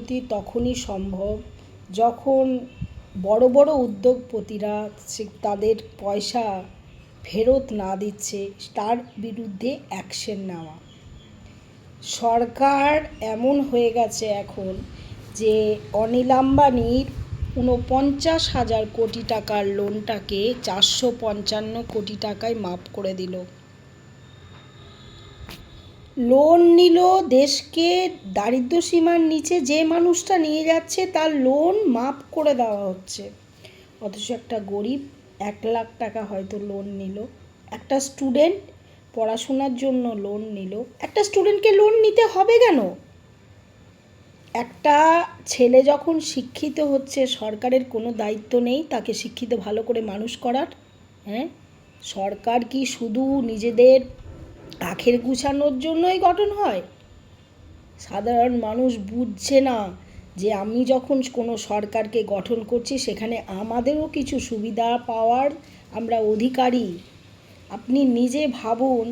উন্নতি তখনই সম্ভব যখন বড় বড় উদ্যোগপতিরা তাদের পয়সা ফেরত না দিচ্ছে তার বিরুদ্ধে অ্যাকশন নেওয়া। সরকার এমন হয়ে গেছে এখন যে অনিল আম্বানির ৪৯,০০০ কোটি টাকার লোনটাকে ৪৫৫ কোটি টাকায় মাফ করে দিল। লোন নিল দেশকে দারিদ্র্যসীমার নিচে যে মানুষটা নিয়ে যাচ্ছে তার লোন মাফ করে দেওয়া হচ্ছে, অথচ একটা গরিব ১,০০,০০০ টাকা হয়তো লোন নিল। একটা স্টুডেন্ট পড়াশোনার জন্য লোন নিল। একটা স্টুডেন্টকে লোন নিতে হবে কেন? একটা ছেলে যখন শিক্ষিত হচ্ছে সরকারের কোনো দায়িত্ব নেই তাকে শিক্ষিত ভালো করে মানুষ করার? হ্যাঁ, সরকার কি শুধু নিজেদের আখের গুছানোর জন্যই গঠন হয়? সাধারণ মানুষ বুঝছে না যে আমি যখন কোনো সরকারকে গঠন করছি সেখানে আমাদেরও কিছু সুবিধা পাওয়ার আমরা অধিকারী। আপনি নিজে ভাবুন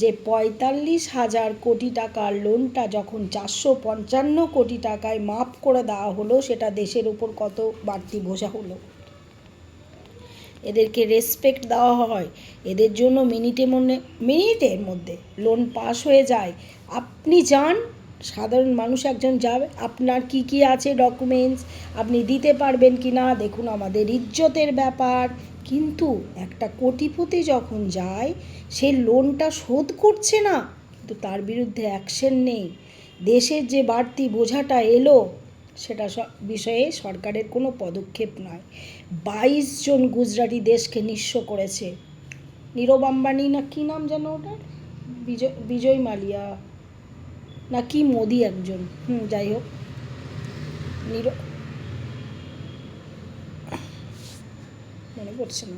যে ৪৫,০০০ কোটি টাকার লোনটা যখন ৪৫৫ কোটি টাকায় মাফ করে দেওয়া হলো সেটা দেশের উপর কত বাড়তি বোঝা হলো। এদেরকে রেসপেক্ট দেওয়া হয়, এদের জন্য মিনিটের মধ্যে লোন পাস হয়ে যায়। আপনি যান, সাধারণ মানুষ একজন যাবে, আপনার কি কি আছে ডকুমেন্টস, আপনি দিতে পারবেন কি না দেখুন, আমাদের ইজ্জতের ব্যাপার। কিন্তু একটা কোটিপতি যখন যায় সে লোনটা শোধ করছে না, কিন্তু তার বিরুদ্ধে অ্যাকশন নেই। দেশের যে বাড়তি বোঝাটা এলো সেটা বিষয়ে সরকারের কোনো পদক্ষেপ নয়। ২২ জন গুজরাটি দেশকে নিঃস্ব করেছে। নীরব আম্বানি না কী নাম যেন ওটার, বিজয় মালিয়া না কি মোদি একজন, যাই হোক, মনে পড়ছে না।